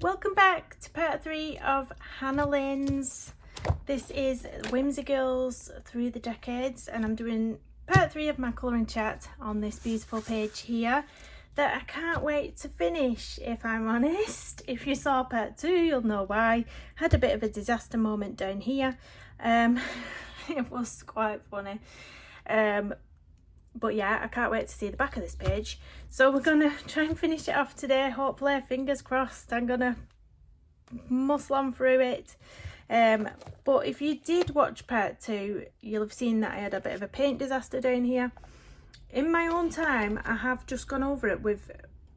Welcome back to part 3 of Hannah Lynn's. This is Whimsy Girls Through the Decades, and I'm doing part 3 of my colouring chat on this beautiful page here that I can't wait to finish, if I'm honest. If you saw part 2, you'll know why. Had a bit of a disaster moment down here. It was quite funny. But yeah, I can't wait to see the back of this page. So we're gonna try and finish it off today. Hopefully, fingers crossed, I'm gonna muscle on through it. But if you did watch part 2, you'll have seen that I had a bit of a paint disaster down here. In my own time, I have just gone over it with,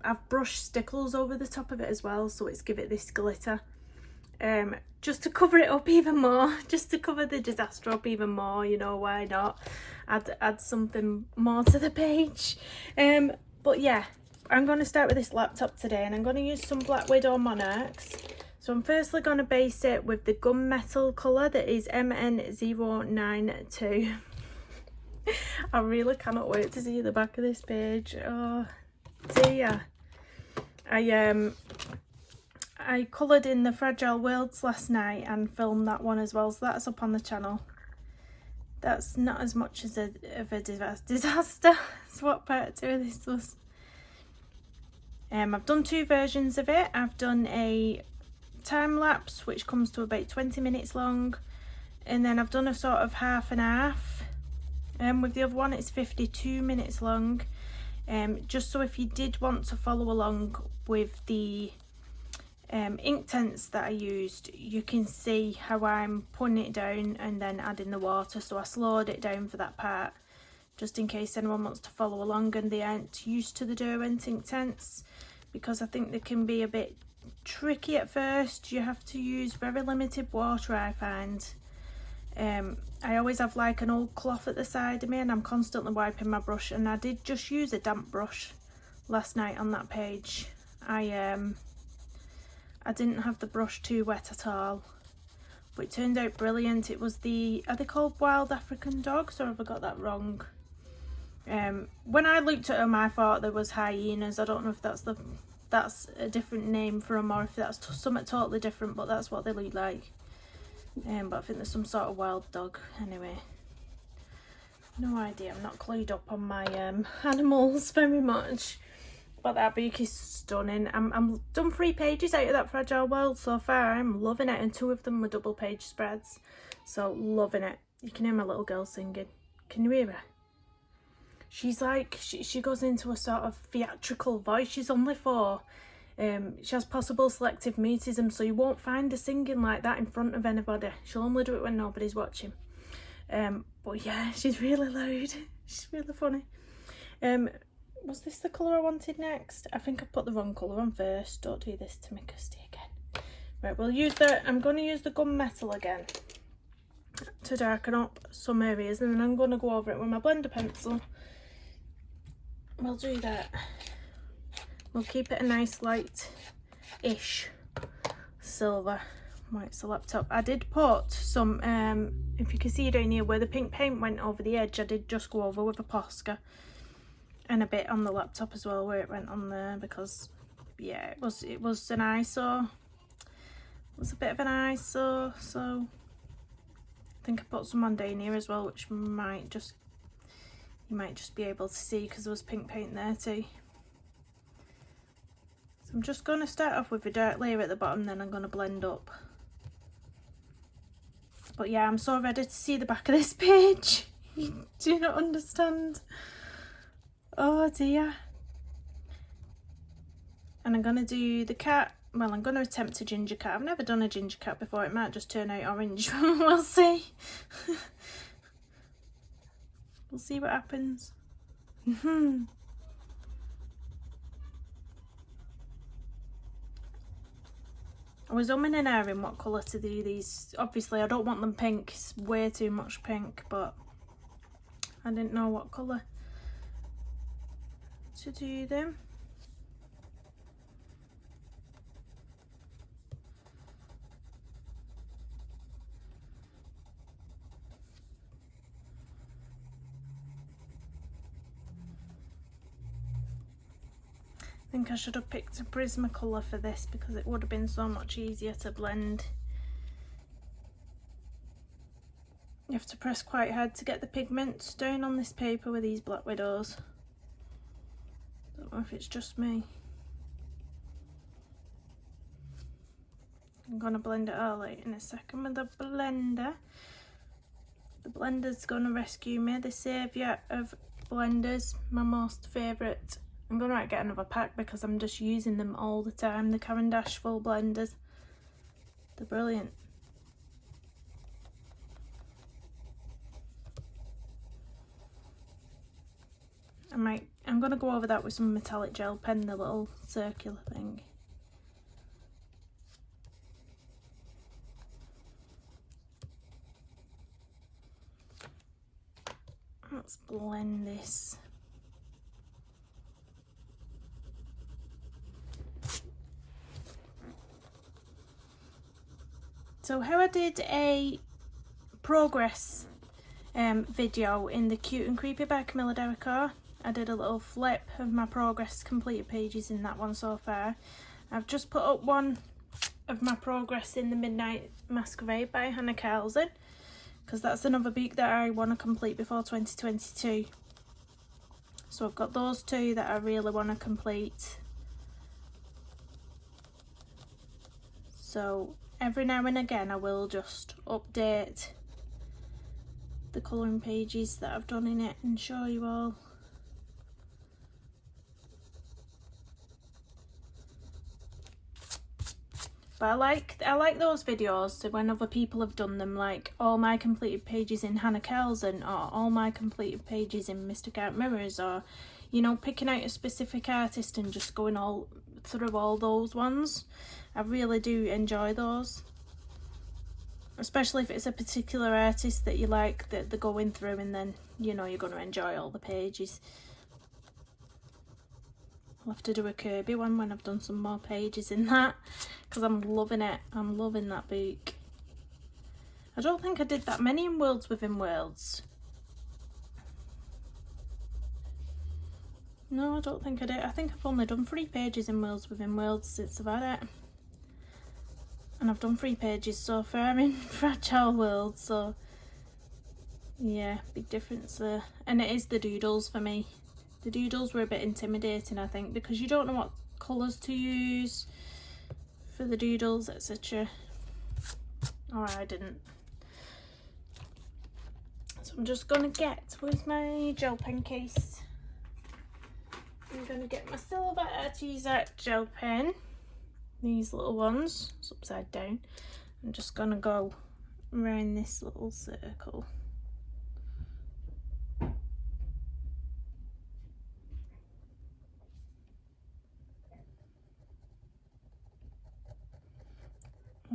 I've brushed stickles over the top of it as well, so it's give it this glitter. Just to cover it up even more, just to cover the disaster up even more, you know, why not? Add something more to the page. But yeah, I'm going to start with this laptop today, and I'm going to use some Black Widow Monarchs. So I'm firstly going to base it with the gunmetal colour that is MN092. I really cannot wait to see the back of this page. Oh dear. I coloured in the Fragile Worlds last night and filmed that one as well, so that's up on the channel. That's not as much as of a disaster as what part 2 of this was. I've done 2 versions of it. I've done a time lapse, which comes to about 20 minutes long, and then I've done a sort of half and half. With the other one, it's 52 minutes long. Just so if you did want to follow along with the ink tints that I used, you can see how I'm putting it down and then adding the water. So I slowed it down for that part, just in case anyone wants to follow along and they aren't used to the Derwent ink tints, because I think they can be a bit tricky at first. You have to use very limited water, I find. I always have like an old cloth at the side of me, and I'm constantly wiping my brush, and I did just use a damp brush last night on that page. I didn't have the brush too wet at all, but it turned out brilliant. It was the, are they called wild African dogs, or have I got that wrong? When I looked at them, I thought there was hyenas. I don't know if that's a different name for them, or if that's something totally different, but that's what they look like. But I think there's some sort of wild dog. Anyway, no idea. I'm not clued up on my animals very much. But that book is stunning. I'm done 3 pages out of that Fragile World so far. I'm loving it, and 2 of them were double page spreads, so loving it. You can hear my little girl singing. Can you hear her? She's like, she goes into a sort of theatrical voice. She's only 4. She has possible selective mutism, so you won't find her singing like that in front of anybody. She'll only do it when nobody's watching. But yeah, she's really loud. She's really funny. Was this the colour I wanted next? I think I put the wrong colour on first. Don't do this to me, Kirsty, again. Right, we'll use I'm going to use the gunmetal again to darken up some areas, and then I'm going to go over it with my blender pencil. We'll do that. We'll keep it a nice light-ish silver. Right, it's the laptop. I did put some, if you can see down here where the pink paint went over the edge, I did just go over with a Posca. And a bit on the laptop as well, where it went on there, because yeah, it was an eyesore. It was a bit of an eyesore, so I think I put some on down here as well, which you might just be able to see because there was pink paint there too. So I'm just going to start off with a dark layer at the bottom, then I'm going to blend up. But yeah, I'm so ready to see the back of this page. You do not understand. Oh dear. And I'm going to do the cat. Well, I'm going to attempt a ginger cat. I've never done a ginger cat before. It might just turn out orange. We'll see. We'll see what happens. I was umming and ahhing what colour to do these. Obviously, I don't want them pink. It's way too much pink, but I didn't know what colour to do them. think I should have picked a Prismacolor for this because it would have been so much easier to blend. You have to press quite hard to get the pigments down on this paper with these Black Widows. Don't know if it's just me. I'm gonna blend it all out in a second with the blender. The blender's gonna rescue me, the saviour of blenders, my most favourite. I'm gonna get another pack because I'm just using them all the time, the Caran d'Ache full blenders. They're brilliant. I'm gonna go over that with some metallic gel pen, the little circular thing. Let's blend this. So how I did a progress video in the Cute and Creepy by Camilla Derricotte. I did a little flip of my progress completed pages in that one so far. I've just put up one of my progress in the Midnight Masquerade by Hannah Carlson, because that's another book that I want to complete before 2022. So I've got those two that I really want to complete. So every now and again I will just update the colouring pages that I've done in it and show you all. But I like those videos, so when other people have done them, like all my completed pages in Hannah Carlson, or all my completed pages in Mystic Art Mirrors, or, you know, picking out a specific artist and just going all through all those ones. I really do enjoy those, especially if it's a particular artist that you like that they're going through, and then you know you're going to enjoy all the pages. I'll have to do a Kirby one when I've done some more pages in that, because I'm loving it. I'm loving that book. I don't think I did that many in Worlds Within Worlds. No, I don't think I did. I think I've only done 3 pages in Worlds Within Worlds since I've had it. And I've done 3 pages so far in Fragile Worlds, so yeah, big difference there. And it is the doodles for me. The doodles were a bit intimidating, I think, because you don't know what colours to use for the doodles, etc. Or I didn't. So I'm just going to get, where's my gel pen case? I'm going to get my Silver Artisan gel pen. These little ones, it's upside down. I'm just going to go around this little circle.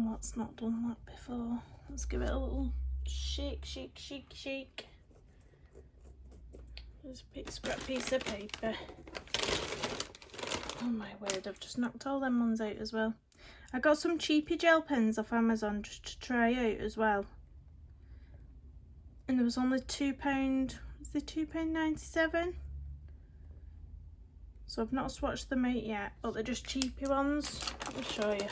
Let's not done that before. Let's give it a little shake, shake, shake, shake. There's a big scrap piece of paper. Oh my word, I've just knocked all them ones out as well. I got some cheapy gel pens off Amazon just to try out as well. And there was only £2, is it £2.97? So I've not swatched them out yet, but they're just cheapy ones. Let me show you.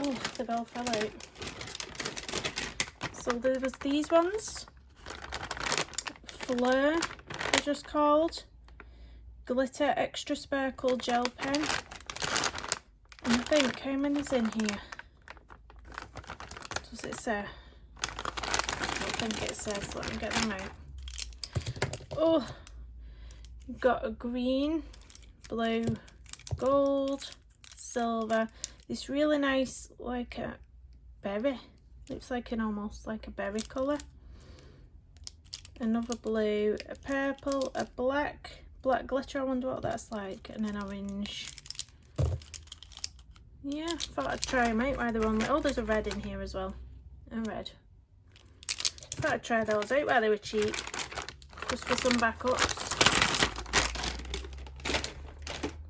Oh, they've all fell out. So there was these ones. Fleur, they're just called. Glitter Extra Sparkle Gel Pen. And I think, how many's in here? Does it say? I don't think it says. Let me get them out. Oh, you've got a green, blue, gold, silver. This really nice, like a berry. Looks like an almost like a berry colour. Another blue, a purple, a black glitter. I wonder what that's like, and an orange. Yeah, thought I'd try them out while they're on. Oh, there's a red in here as well. A red. Thought I'd try those out while they were cheap, just for some backups.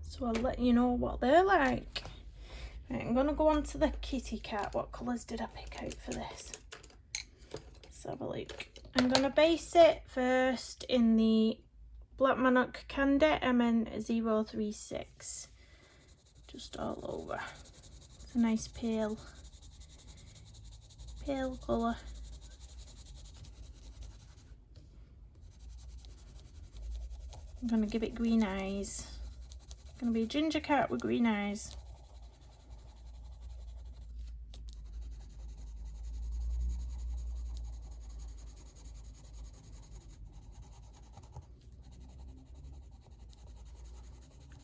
So I'll let you know what they're like. Right, I'm gonna go on to the kitty cat. What colours did I pick out for this? Let's have a look. I'm gonna base it first in the Black Monarch Candy MN036. Just all over. It's a nice pale colour. I'm going to give it green eyes. It's going to be a ginger cat with green eyes.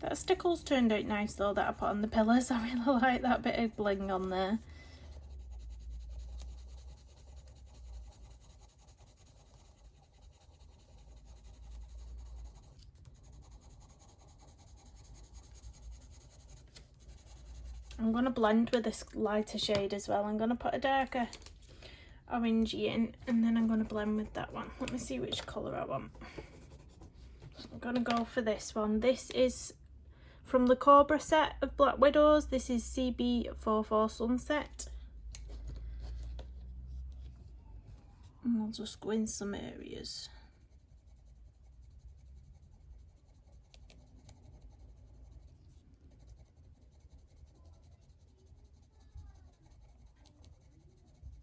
That stickle's turned out nice though, that I put on the pillows. I really like that bit of bling on there. I'm going to blend with this lighter shade as well. I'm going to put a darker orangey in, and then I'm going to blend with that one. Let me see which colour I want. I'm going to go for this one. This is from the Cobra set of Black Widows. This is CB44 Sunset. And I'll just go in some areas.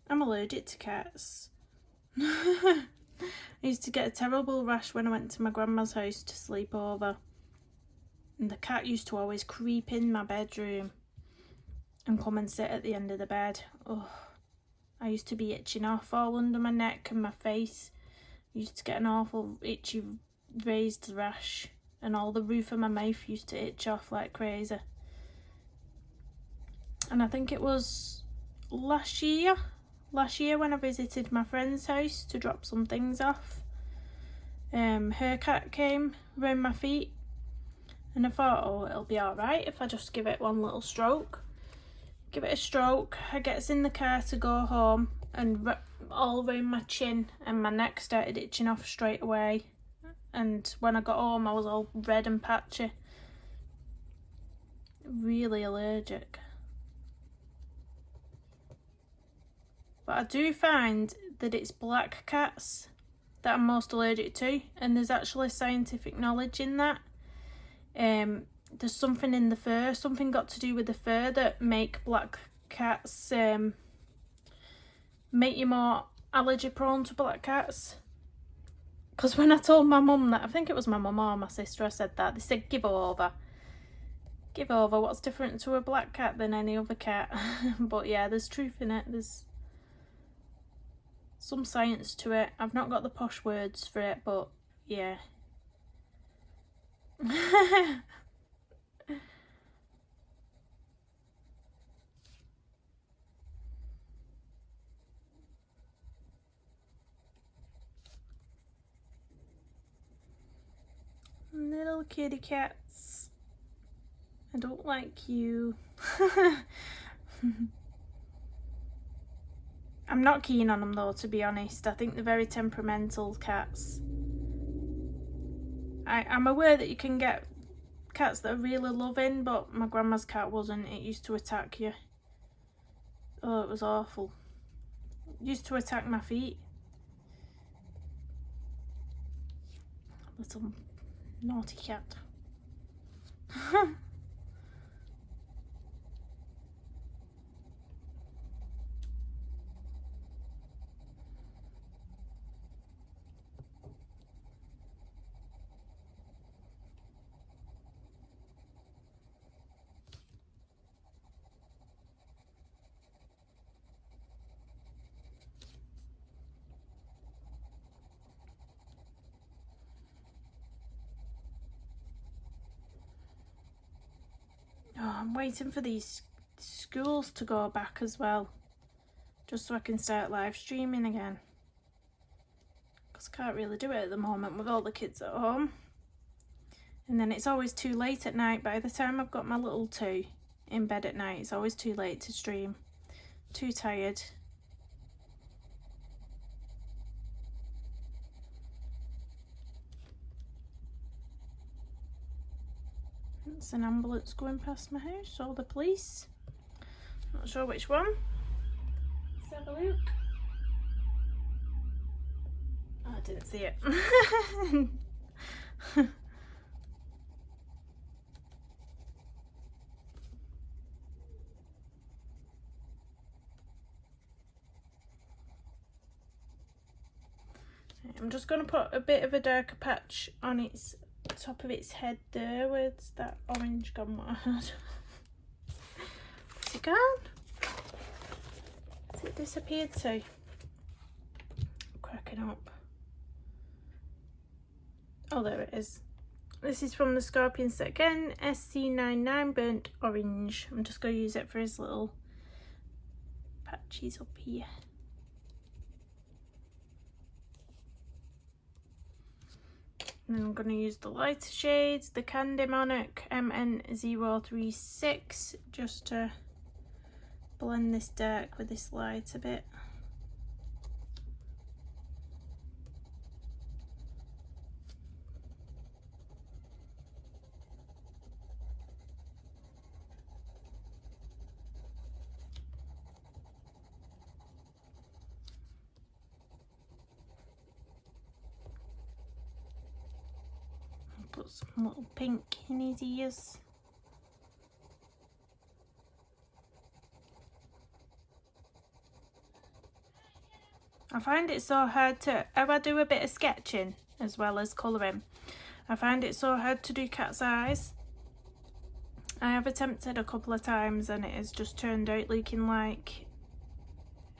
I'm allergic to cats. I used to get a terrible rash when I went to my grandma's house to sleep over. And the cat used to always creep in my bedroom and come and sit at the end of the bed. Oh, I used to be itching off all under my neck and my face. I used to get an awful itchy raised rash, and all the roof of my mouth used to itch off like crazy. And I think it was last year when I visited my friend's house to drop some things off. Her cat came round my feet, and I thought, oh, it'll be alright if I just give it one little stroke. Give it a stroke. I gets in the car to go home, and all round my chin and my neck started itching off straight away. And when I got home, I was all red and patchy. Really allergic. But I do find that it's black cats that I'm most allergic to, and there's actually scientific knowledge in that. There's something in the fur, something got to do with the fur that make black cats, make you more allergy prone to black cats. Because when I told my mum that, I think it was my mum or my sister, I said that, they said, give over, what's different to a black cat than any other cat? But yeah, there's truth in it, there's some science to it. I've not got the posh words for it, but yeah. Little kitty cats. I don't like you. I'm not keen on them though, to be honest. I think they're very temperamental cats. I'm aware that you can get cats that are really loving, but my grandma's cat wasn't. It used to attack you. Oh, it was awful. It used to attack my feet. Little naughty cat. Oh, I'm waiting for these schools to go back as well, just so I can start live streaming again, because I can't really do it at the moment with all the kids at home. And then it's always too late at night. By the time I've got my little two in bed at night, it's always too late to stream. Too tired. It's an ambulance going past my house, or the police. Not sure which one. Let's have a look. Oh, I didn't see it. I'm just going to put a bit of a darker patch on its top of its head there. Where's that orange gone? What I had? Is it gone? Has it disappeared too? Cracking up. Oh, there it is. This is from the Scorpion set again, SC99 Burnt Orange. I'm just going to use it for his little patches up here. And then I'm going to use the lighter shades, the Candy Monarch MN036, just to blend this dark with this light a bit. Put some little pink in his ears. I find it so hard to, if I do a bit of sketching as well as colouring, I find it so hard to do cat's eyes. I have attempted a couple of times and it has just turned out looking like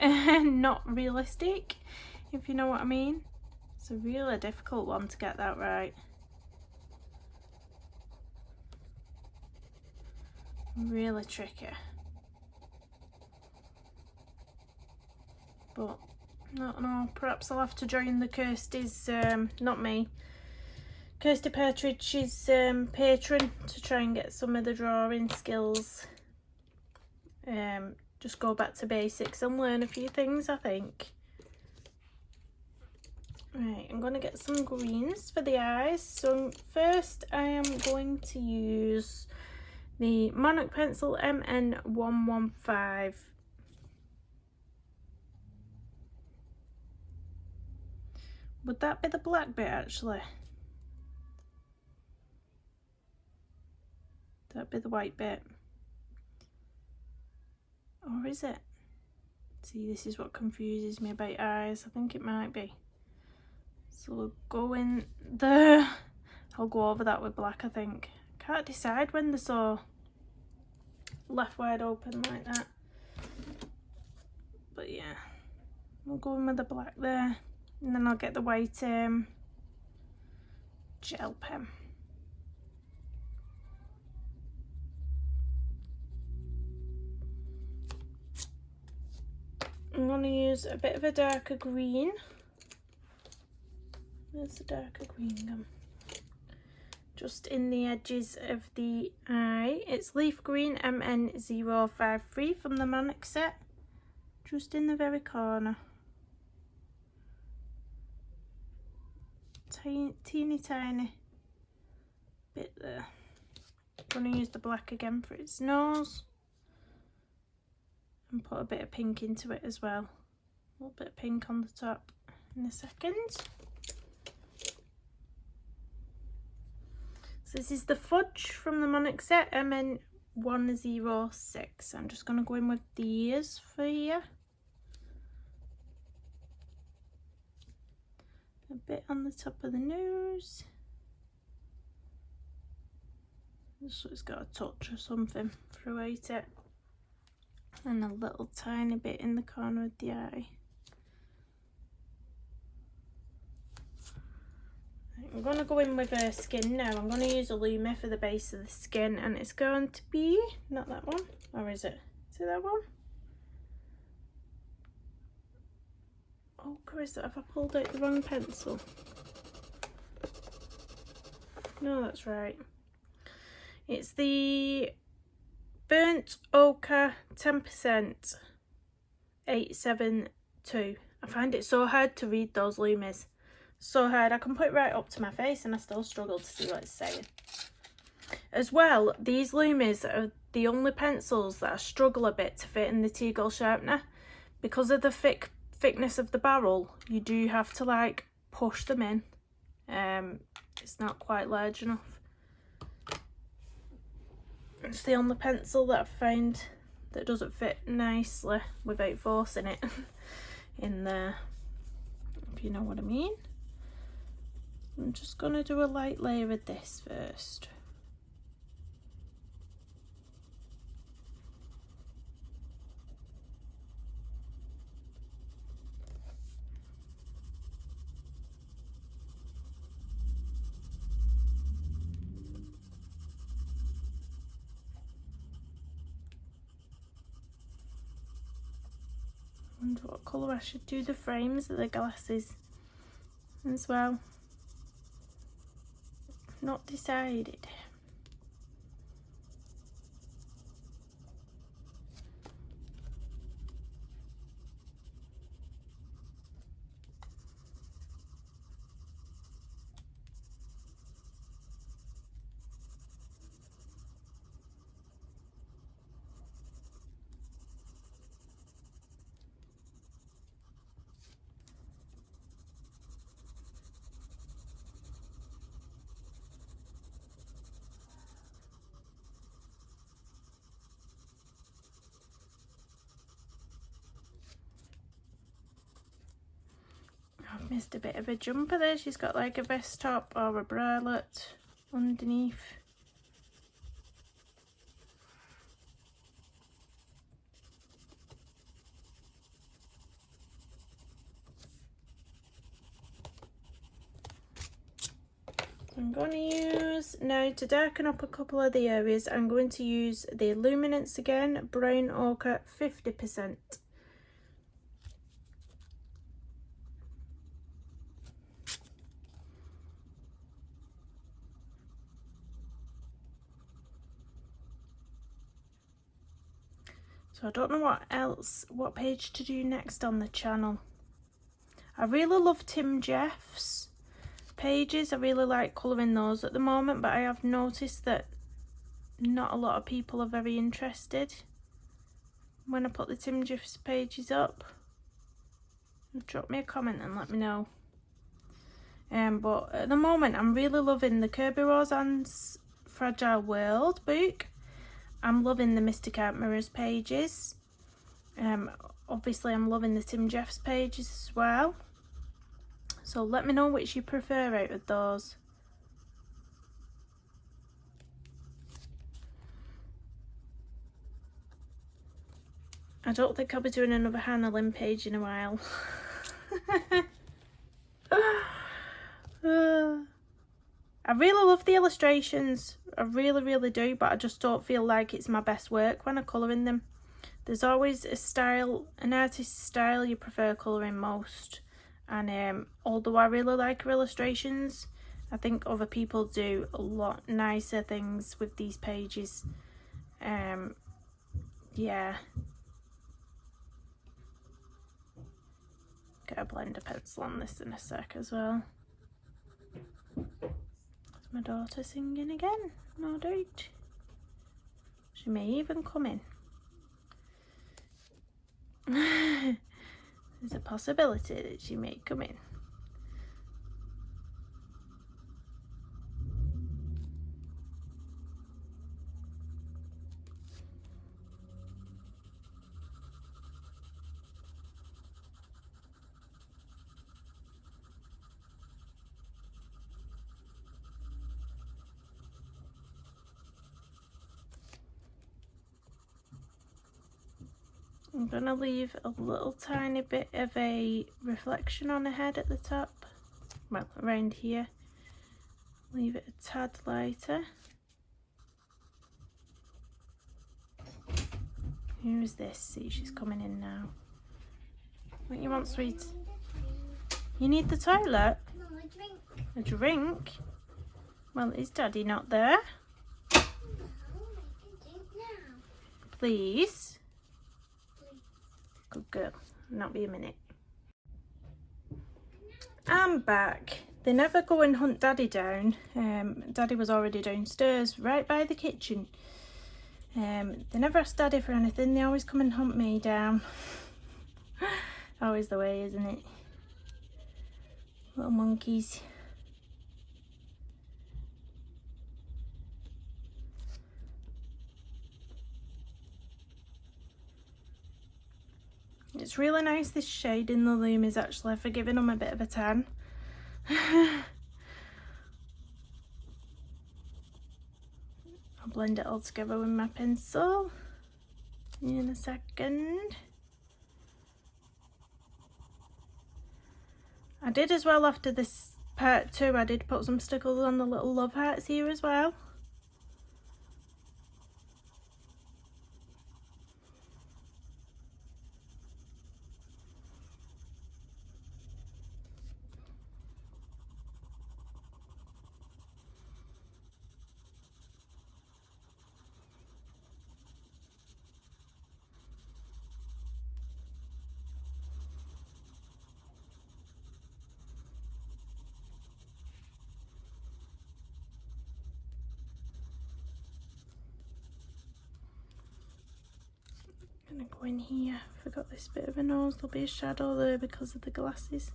not realistic, if you know what I mean. It's a really difficult one to get that right. Really tricky, but I don't know, perhaps I'll have to join the Kirsty's, not me, Kirsty Partridge's Patreon to try and get some of the drawing skills, just go back to basics and learn a few things, I think. Right, I'm going to get some greens for the eyes. So first I am going to use the Monarch pencil MN115. Would that be the black bit actually? That'd be the white bit. Or is it? See, this is what confuses me about eyes. I think it might be. So we'll go in there. I'll go over that with black, I think. Can't decide when they're so left wide open like that. But yeah, we'll go in with the black there. And then I'll get the white gel pen. I'm going to use a bit of a darker green. Where's the darker green gone? Just in the edges of the eye. It's Leaf Green MN053 from the Monarch set. Just in the very corner. Teeny tiny bit there. I'm going to use the black again for its nose. And put a bit of pink into it as well. A little bit of pink on the top in a second. So this is the Fudge from the Monarch set MN106. I'm just going to go in with the ears for here. A bit on the top of the nose. Just so it's got a touch or something throughout it. And a little tiny bit in the corner of the eye. I'm going to go in with her skin now. I'm going to use a Lumi for the base of the skin, and it's going to be, not that one, or is it? Is it that one? Oh, Chris, have I pulled out the wrong pencil? No, that's right. It's the Burnt Ochre 10% 872. I find it so hard to read those Lumis. So hard. I can put it right up to my face and I still struggle to see what it's saying. As well, these Lumis are the only pencils that I struggle a bit to fit in the T-Gull sharpener. Because of the thickness of the barrel, you do have to like push them in It's not quite large enough. It's the only pencil that I've found that doesn't fit nicely without forcing it in there, if you know what I mean. I'm just going to do a light layer of this first. I wonder what colour I should do the frames of the glasses as well. Not decided. I've missed a bit of a jumper there. She's got like a vest top or a bralette underneath. I'm going to use, now to darken up a couple of the areas, I'm going to use the Luminance again, Brown Ochre 50%. So I don't know what page to do next on the channel. I really love Tim Jeff's pages. I really like colouring those at the moment, but I have noticed that not a lot of people are very interested when I put the Tim Jeff's pages up. Drop me a comment and let me know. But at the moment I'm really loving the Kirby Roseanne's Fragile World book. I'm loving the Mystic Art Mirrors pages. Obviously I'm loving the Tim Jeff's pages as well. So let me know which you prefer out of those. I don't think I'll be doing another Hannah Lynn page in a while. I really love the illustrations. I really do, but I just don't feel like it's my best work when I colour in them. There's always a style, an artist's style you prefer colouring most. And although I really like her illustrations, I think other people do a lot nicer things with these pages. Yeah. Get a blender pencil on this in a sec as well. There's my daughter singing again, no doubt. She may even come in. There's a possibility that she may come in. I'm going to leave a little tiny bit of a reflection on her head at the top, well, around here. Leave it a tad lighter. Who's this? See, she's coming in now. What you want, sweet? You need the toilet? No, a drink. A drink? Well, is Daddy not there? No, I can drink now. Please? Good girl. Not be a minute. I'm back. They never go and hunt Daddy down. Daddy was already downstairs, right by the kitchen. They never ask Daddy for anything. They always come and hunt me down. Always the way, isn't it? Little monkeys. It's really nice, this shade in the Loomies, actually, for giving them a bit of a tan. I'll blend it all together with my pencil in a second. I did as well after this part 2, I did put some stickers on the little love hearts here as well. I'm gonna go in here. Forgot this bit of a nose. There'll be a shadow there because of the glasses.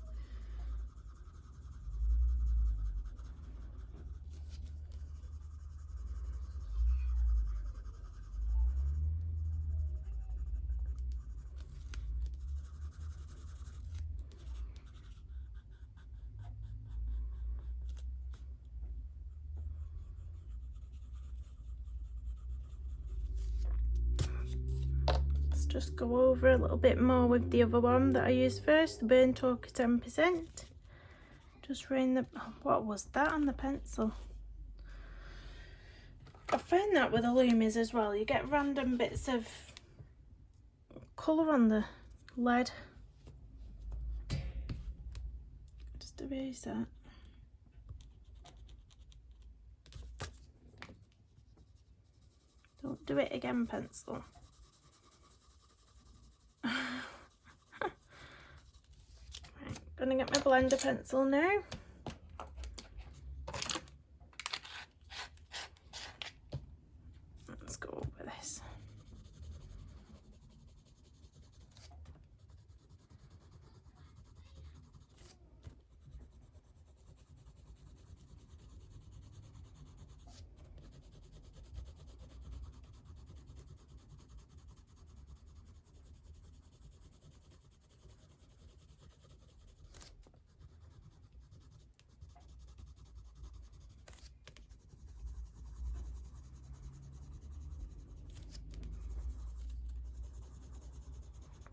Just go over a little bit more with the other one that I used first, the burnt ochre 10%. Just rain the, oh, what was that on the pencil? I find that with the Loomies as well, you get random bits of colour on the lead. Just erase that. Don't do it again, pencil. Right, gonna get my blender pencil now. Let's go over this.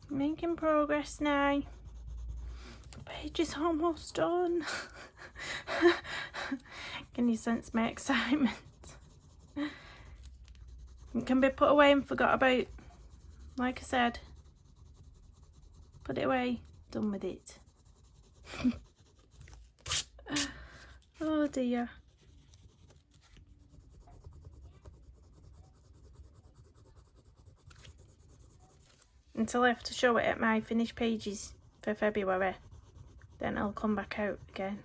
Making progress now. The page is almost done. Can you sense my excitement? It can be put away and forgot about. Like I said, put it away, done with it. Oh dear. Until I have to show it at my finished pages for February, then I'll come back out again.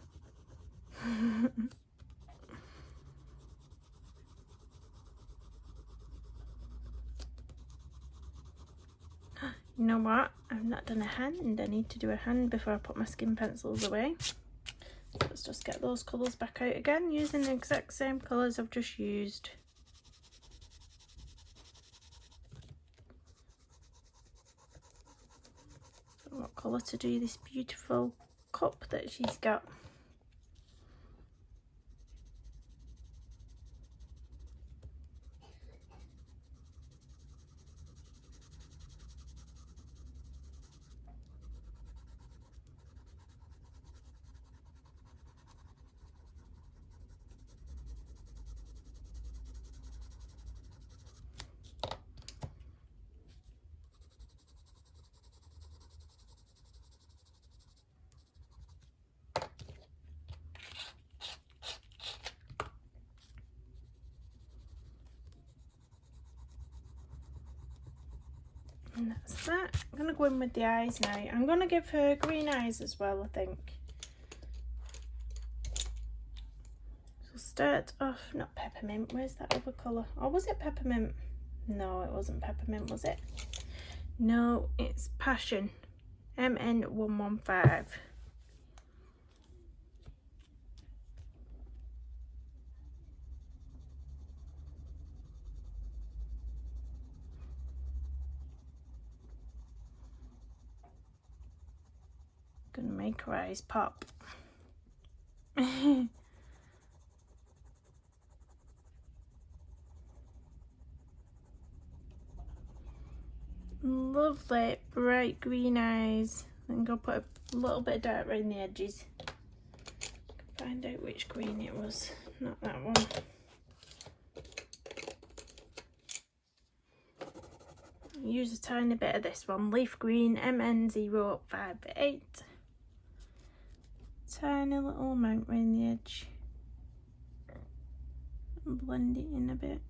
You know what? I've not done a hand. I need to do a hand before I put my skin pencils away. Let's just get those colours back out again using the exact same colours I've just used. What colour to do this beautiful cup that she's got. And that's that. I'm going to go in with the eyes now. I'm going to give her green eyes as well, I think. So start off, not peppermint, where's that other colour? Oh, was it peppermint? No, it wasn't peppermint, was it? No, it's passion. MN115. make her eyes pop. Lovely bright green eyes. I'm going to put a little bit of dark around the edges. Find out which green it was, not that one. Use a tiny bit of this one, leaf green MN058. Tiny little amount around the edge. And blend it in a bit.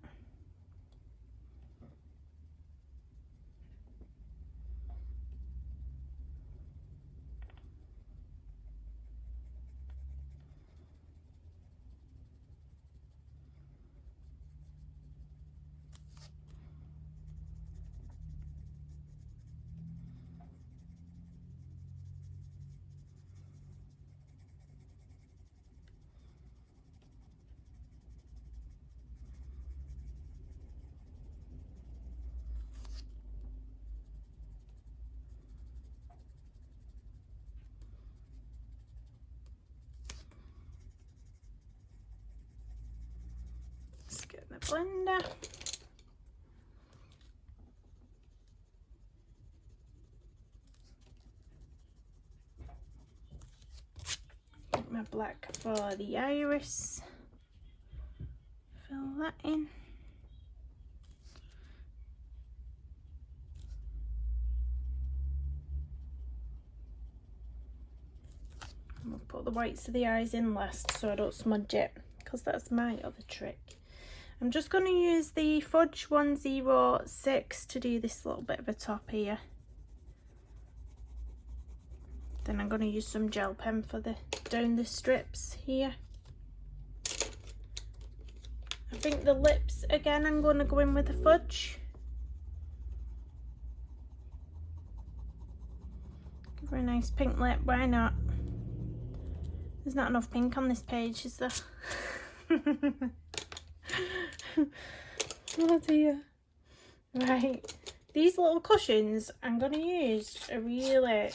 Let's get the blender. Get my black for the iris. Fill that in. And we'll put the whites of the eyes in last so I don't smudge it, because that's my other trick. I'm just going to use the Fudge 106 to do this little bit of a top here. Then I'm going to use some gel pen for the down the strips here. I think the lips again I'm going to go in with the fudge. Give her a nice pink lip, why not? There's not enough pink on this page, is there? Oh dear. Right, these little cushions, I'm going to use a really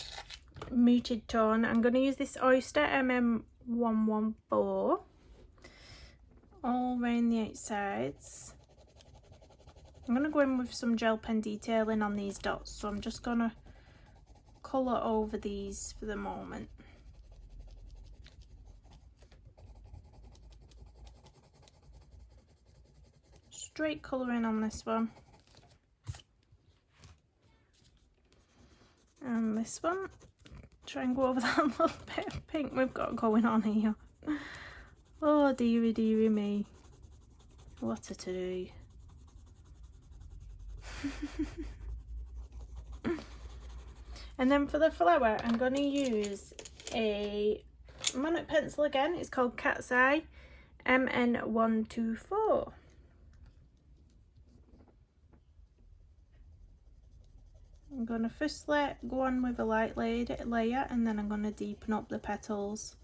muted tone. I'm going to use this Oyster MM114 all around the outsides. I'm going to go in with some gel pen detailing on these dots, so I'm just going to colour over these for the moment. Straight colouring on this one. And this one. Try and go over that little bit of pink we've got going on here. Oh dearie dearie me. What a to-do. And then for the flower I'm going to use a Monarch pencil again. It's called Cat's Eye MN124. I'm going to first go on with a light layer and then I'm going to deepen up the petals.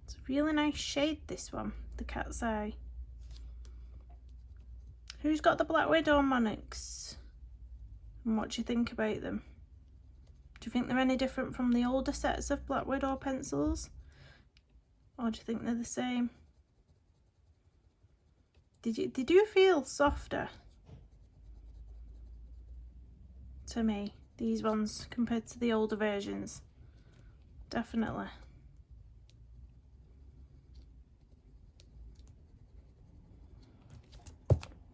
It's a really nice shade, this one, the Cat's Eye. Who's got the Black Widow Monarchs? And what do you think about them? Do you think they're any different from the older sets of Black Widow pencils? Or do you think they're the same? They do feel softer to me, these ones, compared to the older versions. Definitely.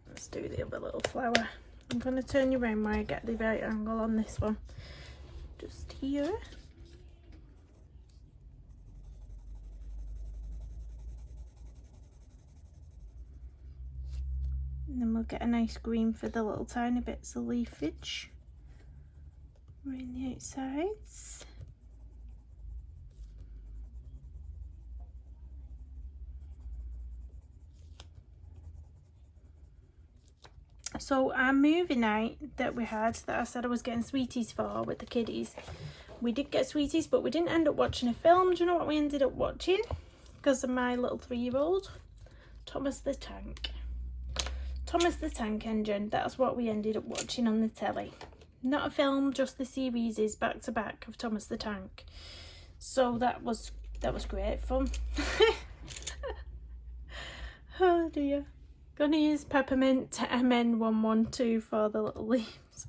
Let's do the other little flower. I'm going to turn you around where I get the right angle on this one. Just here. And then we'll get a nice green for the little tiny bits of leafage around the outsides. So our movie night that we had, that I said I was getting sweeties for with the kiddies, we did get sweeties, but we didn't end up watching a film. Do you know what we ended up watching? because of my little 3-year-old, Thomas the Tank. Thomas the Tank Engine, that's what we ended up watching on the telly. Not a film, just the series is back to back of Thomas the Tank. So that was great fun. Oh dear. Gonna use peppermint MN112 for the little leaves.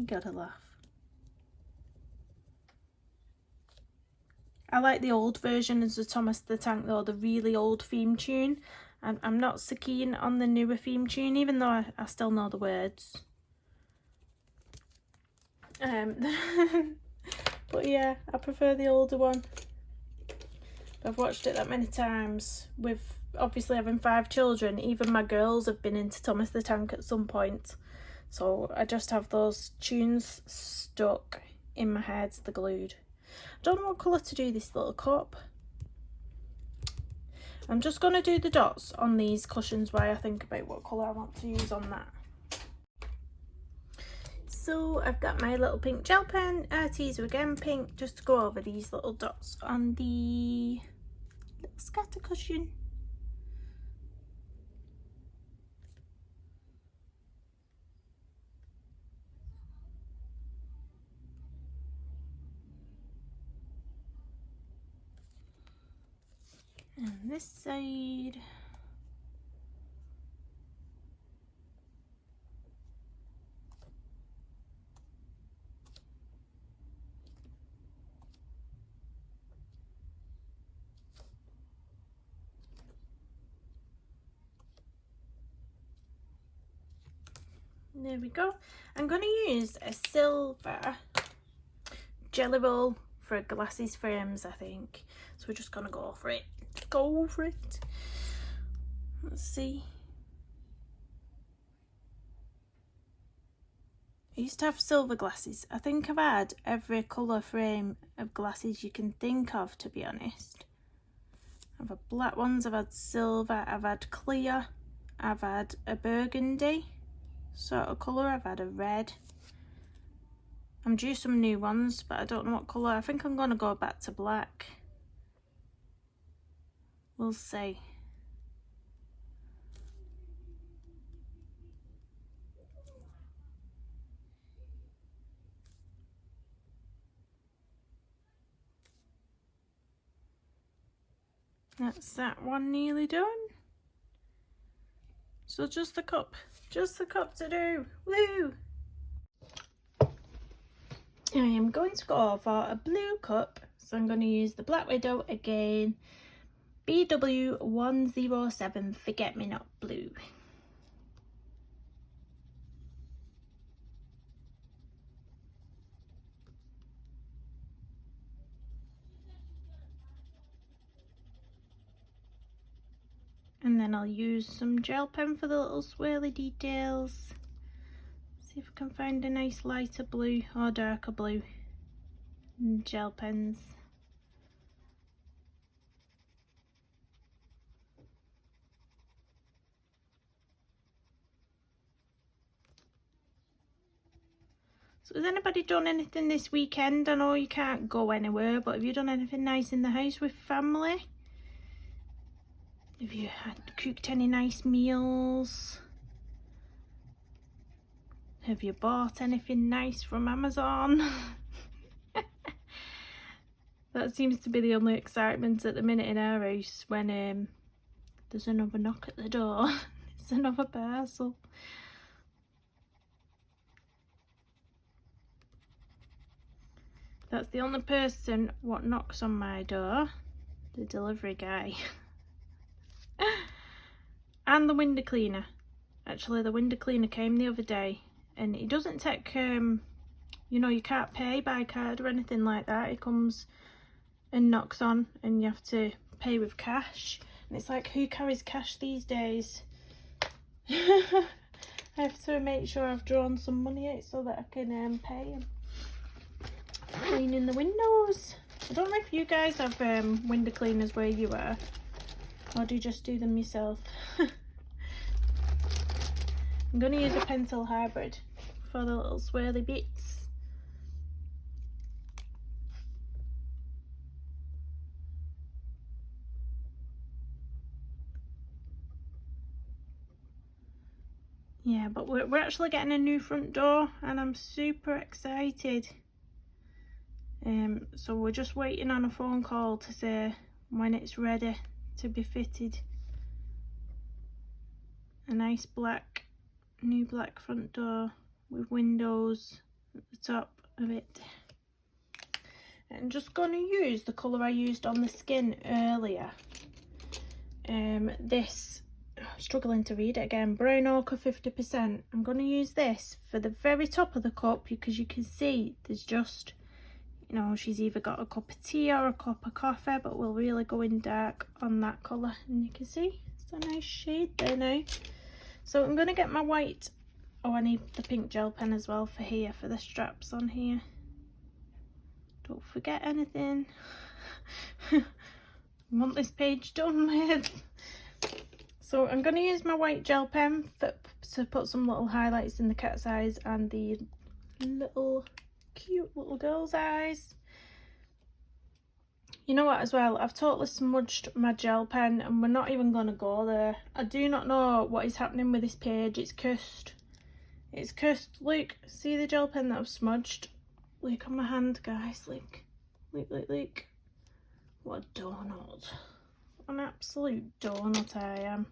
Gotta laugh. I like the old version as the Thomas the Tank though, the really old theme tune. I'm not so keen on the newer theme tune, even though I still know the words. But yeah, I prefer the older one. I've watched it that many times. With obviously having 5 children, even my girls have been into Thomas the Tank at some point. So I just have those tunes stuck in my head, they're glued. Don't know what colour to do this little cup. I'm just going to do the dots on these cushions while I think about what colour I want to use on that. So I've got my little pink gel pen, Teaser again pink, just to go over these little dots on the little scatter cushion. And this side. There we go. I'm going to use a silver jelly roll for glasses frames, I think. So we're just going to go for it. Go for it. Let's see. I used to have silver glasses. I think I've had every colour frame of glasses you can think of, to be honest. I've had black ones, I've had silver, I've had clear, I've had a burgundy sort of colour, I've had a red. I'm due some new ones, but I don't know what colour. I think I'm going to go back to black. We'll see. That's that one nearly done. So just the cup to do. Woo! I am going to go for a blue cup, so I'm going to use the Black Widow again. BW107 Forget Me Not Blue. And then I'll use some gel pen for the little swirly details. See if I can find a nice lighter blue or darker blue and gel pens. So has anybody done anything this weekend? I know you can't go anywhere, but have you done anything nice in the house with family? Have you cooked any nice meals? Have you bought anything nice from Amazon? That seems to be the only excitement at the minute in our house when there's another knock at the door. It's another parcel. That's the only person what knocks on my door, the delivery guy. And the window cleaner. Actually, the window cleaner came the other day, and he doesn't take, you know, you can't pay by card or anything like that. He comes and knocks on, and you have to pay with cash. And it's like, who carries cash these days? I have to make sure I've drawn some money out so that I can pay him. Cleaning the windows. I don't know if you guys have window cleaners where you are, or do you just do them yourself? I'm going to use a pencil hybrid for the little swirly bits. yeah, but we're actually getting a new front door and I'm super excited. So we're just waiting on a phone call to say when it's ready to be fitted. A nice black, new black front door with windows at the top of it. I'm just going to use the colour I used on the skin earlier. This, struggling to read it again, brown ochre 50%. I'm going to use this for the very top of the cup because you can see there's just, you know, she's either got a cup of tea or a cup of coffee, but we'll really go in dark on that colour. And you can see it's a nice shade there now. So I'm going to get my white, oh I need the pink gel pen as well for here, for the straps on here. Don't forget anything. I want this page done with. So I'm going to use my white gel pen to put some little highlights in the cat's eyes and the little cute little girl's eyes. You know what as well, I've totally smudged my gel pen and we're not even going to go there. I do not know what is happening with this page. It's cursed. It's cursed. Look, see the gel pen that I've smudged? Look on my hand, guys. Look. Look. What a donut. An absolute donut I am.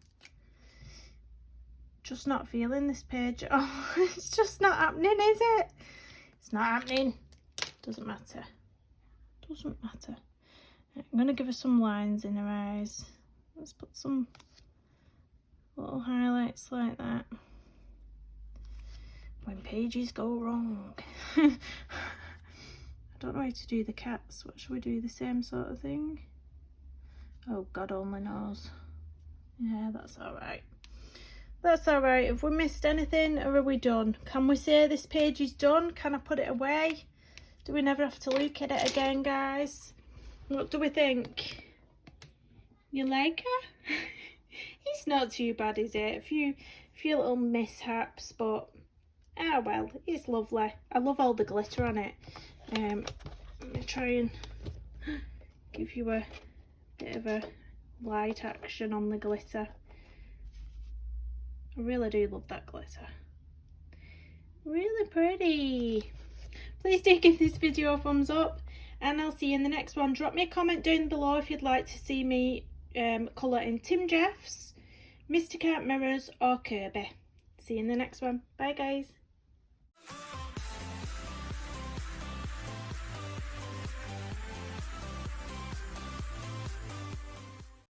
Just not feeling this page. Oh, it's just not happening, is it? It's not happening. Doesn't matter. Doesn't matter. I'm going to give her some lines in her eyes. Let's put some little highlights like that. When pages go wrong. I don't know how to do the cats. What should we do? The same sort of thing? Oh, God only knows. Yeah, that's alright. That's alright. Have we missed anything or are we done? Can we say this page is done? Can I put it away? Do we never have to look at it again, guys? What do we think? You like her? It's not too bad, is it? A few little mishaps, but ah well, it's lovely. I love all the glitter on it. Let me try and give you a bit of a light action on the glitter. I really do love that glitter. Really pretty. Please do give this video a thumbs up and I'll see you in the next one. Drop me a comment down below if you'd like to see me colour in Tim Jeffs, Mr. Cat Mirrors or Kirby. See you in the next one. Bye guys.